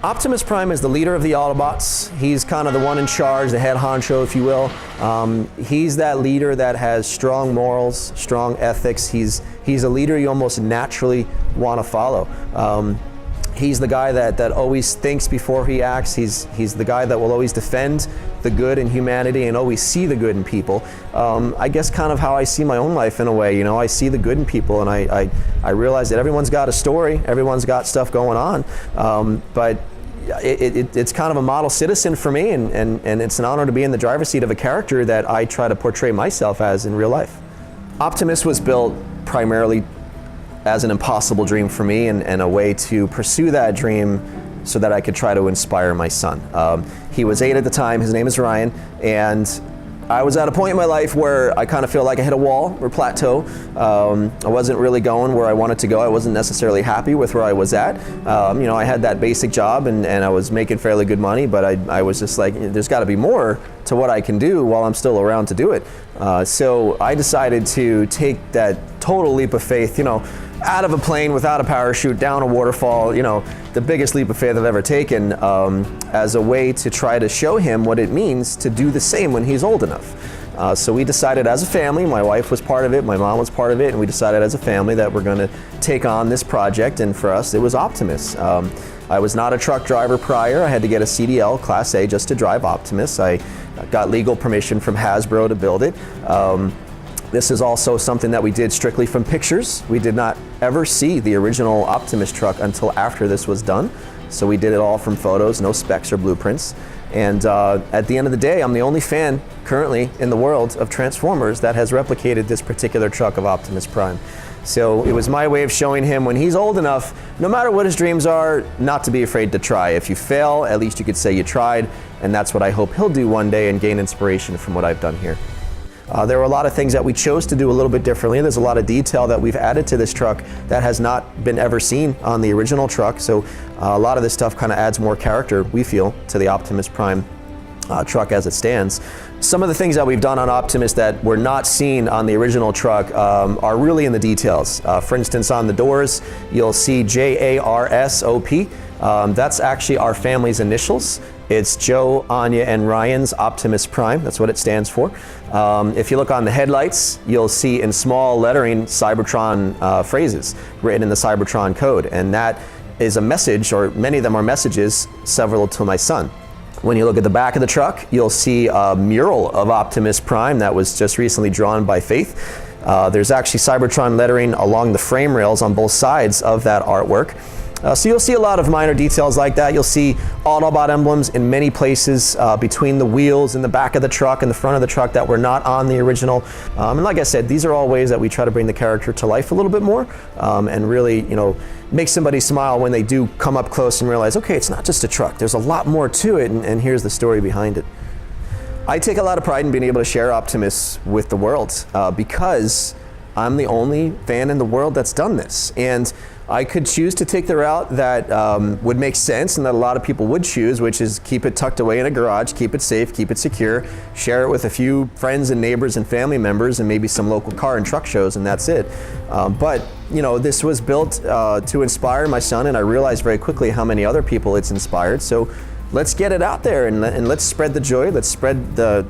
Optimus Prime is the leader of the Autobots. He's kind of the one in charge, the head honcho, if you will. He's that leader that has strong morals, strong ethics. He's a leader you almost naturally want to follow. He's the guy that always thinks before he acts. He's the guy that will always defend the good in humanity and always see the good in people. I guess kind of how I see my own life in a way. You know, I see the good in people, and I realize that everyone's got a story, everyone's got stuff going on, but it's kind of a model citizen for me, and it's an honor to be in the driver's seat of a character that I try to portray myself as in real life. Optimus was built primarily as an impossible dream for me, and a way to pursue that dream so that I could try to inspire my son. He was 8 at the time, his name is Ryan, and I was at a point in my life where I kind of feel like I hit a wall or plateau. I wasn't really going where I wanted to go. I wasn't necessarily happy with where I was at. You know, I had that basic job and I was making fairly good money, but I was just like, there's got to be more to what I can do while I'm still around to do it. So I decided to take that total leap of faith, you know, out of a plane without a parachute, down a waterfall, you know, the biggest leap of faith I've ever taken, as a way to try to show him what it means to do the same when he's old enough. So we decided as a family, my wife was part of it, my mom was part of it, and we decided as a family that we're going to take on this project, and for us it was Optimus. I was not a truck driver prior. I had to get a CDL Class A just to drive Optimus. I got legal permission from Hasbro to build it. This is also something that we did strictly from pictures. We did not ever see the original Optimus truck until after this was done. So we did it all from photos, no specs or blueprints. And at the end of the day, I'm the only fan currently in the world of Transformers that has replicated this particular truck of Optimus Prime. So it was my way of showing him when he's old enough, no matter what his dreams are, not to be afraid to try. If you fail, at least you could say you tried, and that's what I hope he'll do one day and gain inspiration from what I've done here. There were a lot of things that we chose to do a little bit differently. There's a lot of detail that we've added to this truck that has not been ever seen on the original truck. So a lot of this stuff kind of adds more character, we feel, to the Optimus Prime truck as it stands. Some of the things that we've done on Optimus that were not seen on the original truck are really in the details. For instance, on the doors, you'll see JARSOP. That's actually our family's initials. It's Joe, Anya, and Ryan's Optimus Prime. That's what it stands for. If you look on the headlights, you'll see in small lettering Cybertron phrases written in the Cybertron code. And that is a message, or many of them are messages, several to my son. When you look at the back of the truck, you'll see a mural of Optimus Prime that was just recently drawn by Faith. There's actually Cybertron lettering along the frame rails on both sides of that artwork. So you'll see a lot of minor details like that. You'll see Autobot emblems in many places between the wheels in the back of the truck and the front of the truck that were not on the original. And like I said, these are all ways that we try to bring the character to life a little bit more, and really, you know, make somebody smile when they do come up close and realize, okay, it's not just a truck. There's a lot more to it, and here's the story behind it. I take a lot of pride in being able to share Optimus with the world because I'm the only fan in the world that's done this. And I could choose to take the route that would make sense and that a lot of people would choose, which is keep it tucked away in a garage, keep it safe, keep it secure, share it with a few friends and neighbors and family members and maybe some local car and truck shows, and that's it. But you know, this was built to inspire my son, and I realized very quickly how many other people it's inspired. So let's get it out there and let's spread the joy, let's spread the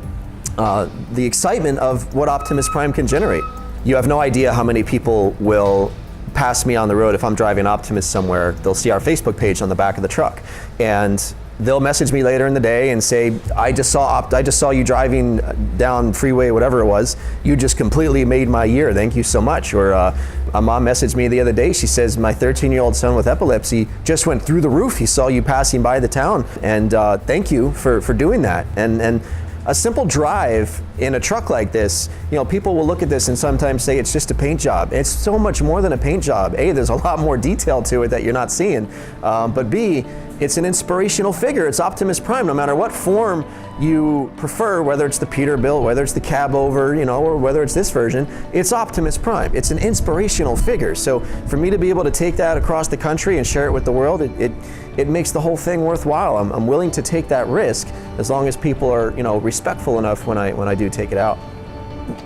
excitement of what Optimus Prime can generate. You have no idea how many people will pass me on the road if I'm driving Optimus somewhere. They'll see our Facebook page on the back of the truck, and they'll message me later in the day and say, I just saw you driving down freeway, whatever it was. You just completely made my year. Thank you so much. Or a mom messaged me the other day. She says, my 13-year-old son with epilepsy just went through the roof. He saw you passing by the town, and thank you for doing that. And a simple drive in a truck like this, you know, people will look at this and sometimes say it's just a paint job. It's so much more than a paint job. A, there's a lot more detail to it that you're not seeing. But B, it's an inspirational figure. It's Optimus Prime, no matter what form you prefer, whether it's the Peterbilt, whether it's the cab over, you know, or whether it's this version, it's Optimus Prime. It's an inspirational figure. So for me to be able to take that across the country and share it with the world, it makes the whole thing worthwhile. I'm willing to take that risk as long as people are, you know, respectful enough when I do take it out.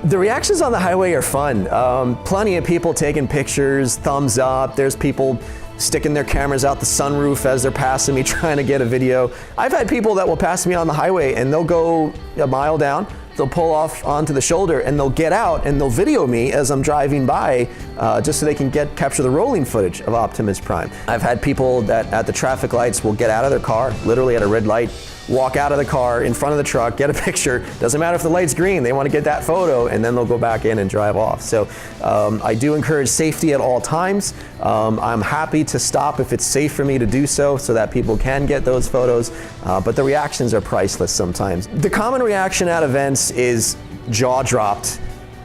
The reactions on the highway are fun. Plenty of people taking pictures, thumbs up. There's people sticking their cameras out the sunroof as they're passing me trying to get a video. I've had people that will pass me on the highway and they'll go a mile down, they'll pull off onto the shoulder and they'll get out and they'll video me as I'm driving by just so they can capture the rolling footage of Optimus Prime. I've had people that at the traffic lights will get out of their car, literally at a red light, walk out of the car in front of the truck, get a picture. Doesn't matter if the light's green, they want to get that photo, and then they'll go back in and drive off. So I do encourage safety at all times. I'm happy to stop if it's safe for me to do so that people can get those photos, but the reactions are priceless sometimes. The common reaction at events is jaw dropped.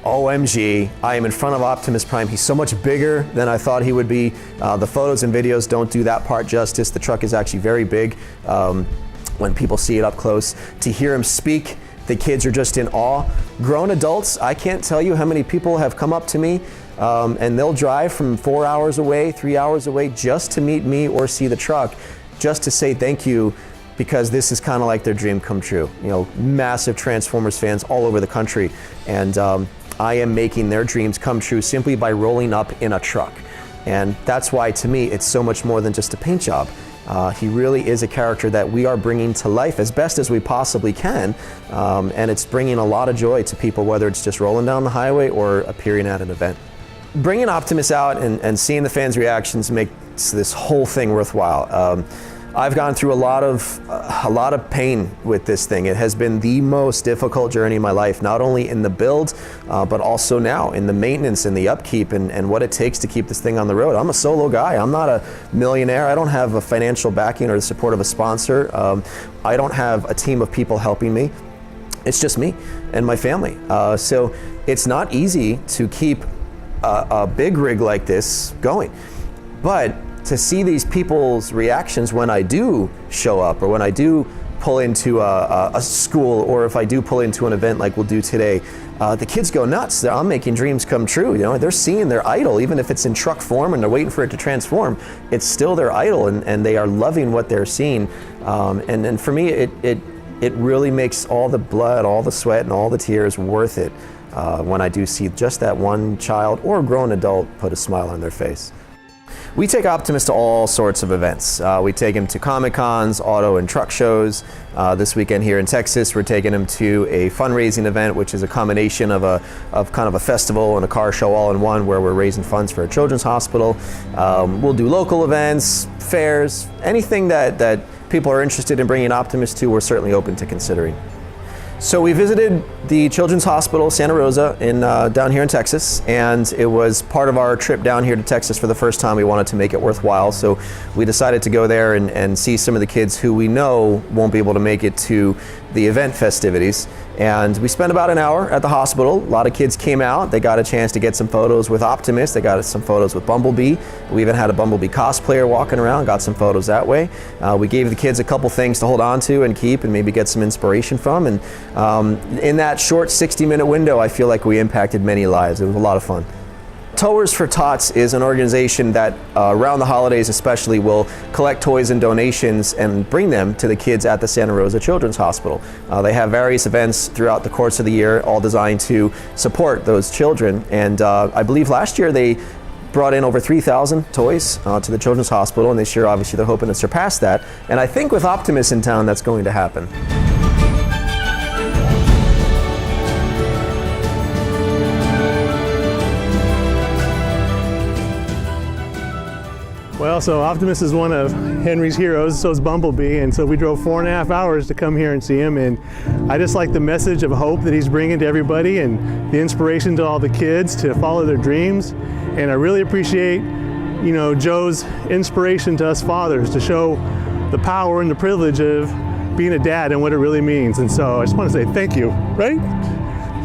OMG, I am in front of Optimus Prime. He's so much bigger than I thought he would be. The photos and videos don't do that part justice. The truck is actually very big. When people see it up close, to hear him speak, the kids are just in awe. Grown adults, I can't tell you how many people have come up to me and they'll drive from 4 hours away, 3 hours away just to meet me or see the truck, just to say thank you, because this is kind of like their dream come true. You know, massive Transformers fans all over the country, and I am making their dreams come true simply by rolling up in a truck. And that's why, to me, it's so much more than just a paint job. He really is a character that we are bringing to life as best as we possibly can, and it's bringing a lot of joy to people, whether it's just rolling down the highway or appearing at an event. Bringing Optimus out and seeing the fans' reactions makes this whole thing worthwhile. I've gone through a lot of pain with this thing. It has been the most difficult journey in my life, not only in the build, but also now in the maintenance and the upkeep and what it takes to keep this thing on the road. I'm a solo guy. I'm not a millionaire. I don't have a financial backing or the support of a sponsor. I don't have a team of people helping me. It's just me and my family. So it's not easy to keep a big rig like this going. But to see these people's reactions when I do show up, or when I do pull into a school, or if I do pull into an event like we'll do today, the kids go nuts. I'm making dreams come true. You know, they're seeing their idol, even if it's in truck form and they're waiting for it to transform. It's still their idol, and they are loving what they're seeing. And for me, it really makes all the blood, all the sweat, and all the tears worth it when I do see just that one child or grown adult put a smile on their face. We take Optimus to all sorts of events. We take him to Comic-Cons, auto and truck shows. This weekend here in Texas, we're taking him to a fundraising event, which is a combination of kind of a festival and a car show all in one, where we're raising funds for a children's hospital. We'll do local events, fairs, anything that people are interested in bringing Optimus to, we're certainly open to considering. So we visited the Children's Hospital Santa Rosa down here in Texas, and it was part of our trip down here to Texas for the first time. We wanted to make it worthwhile, so we decided to go there and see some of the kids who we know won't be able to make it to the event festivities. And we spent about an hour at the hospital. A lot of kids came out. They got a chance to get some photos with Optimus. They got some photos with Bumblebee. We even had a Bumblebee cosplayer walking around, got some photos that way. We gave the kids a couple things to hold on to and keep and maybe get some inspiration from. And in that short 60-minute window, I feel like we impacted many lives. It was a lot of fun. Towers for Tots is an organization that around the holidays especially will collect toys and donations and bring them to the kids at the Santa Rosa Children's Hospital. They have various events throughout the course of the year, all designed to support those children. And I believe last year they brought in over 3,000 toys to the Children's Hospital, and this year obviously they're hoping to surpass that. And I think with Optimus in town, that's going to happen. Well, so Optimus is one of Henry's heroes, so is Bumblebee, and so we drove 4.5 hours to come here and see him, and I just like the message of hope that he's bringing to everybody and the inspiration to all the kids to follow their dreams. And I really appreciate, you know, Joe's inspiration to us fathers to show the power and the privilege of being a dad and what it really means. And so I just want to say thank you, right?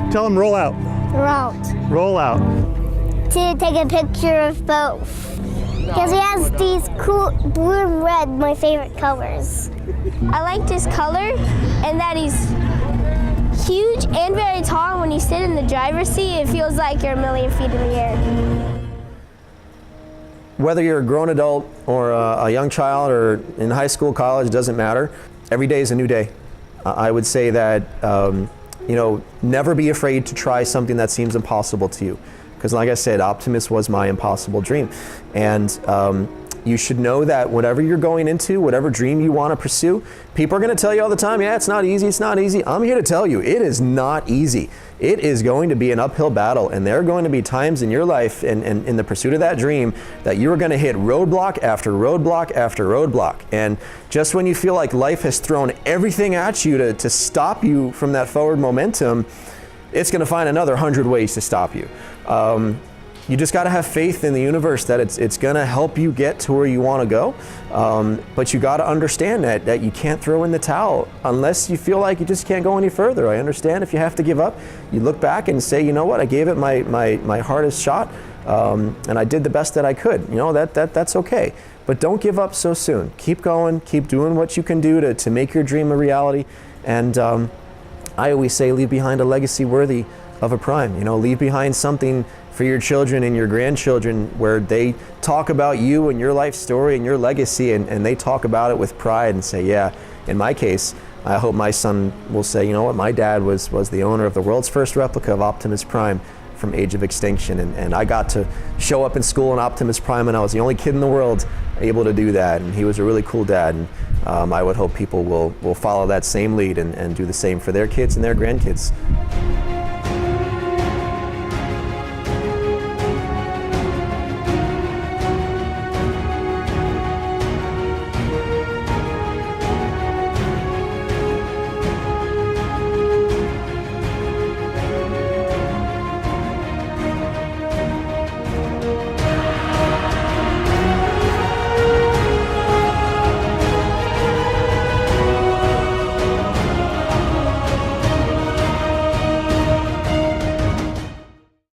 Tell him roll out. Roll out. Roll out. To take a picture of both. Because he has these cool blue and red, my favorite colors. I liked his color and that he's huge and very tall. When you sit in the driver's seat, it feels like you're a million feet in the air. Whether you're a grown adult or a young child or in high school, college, doesn't matter. Every day is a new day. I would say that never be afraid to try something that seems impossible to you. Because like I said, Optimus was my impossible dream. And you should know that whatever you're going into, whatever dream you want to pursue, people are going to tell you all the time, yeah, it's not easy, it's not easy. I'm here to tell you, it is not easy. It is going to be an uphill battle, and there are going to be times in your life and in the pursuit of that dream that you are going to hit roadblock after roadblock after roadblock. And just when you feel like life has thrown everything at you to stop you from that forward momentum, it's going to find another 100 ways to stop you. You just got to have faith in the universe that it's going to help you get to where you want to go. But you got to understand that you can't throw in the towel unless you feel like you just can't go any further. I understand if you have to give up, you look back and say, you know what, I gave it my hardest shot, and I did the best that I could. That's okay. But don't give up so soon. Keep going, keep doing what you can do to make your dream a reality. And I always say, leave behind a legacy worthy of a prime. Leave behind something for your children and your grandchildren where they talk about you and your life story and your legacy, and they talk about it with pride and say, yeah, in my case, I hope my son will say, you know what, my dad was the owner of the world's first replica of Optimus Prime from Age of Extinction, and I got to show up in school in Optimus Prime, and I was the only kid in the world able to do that, and he was a really cool dad, and I would hope people will follow that same lead and do the same for their kids and their grandkids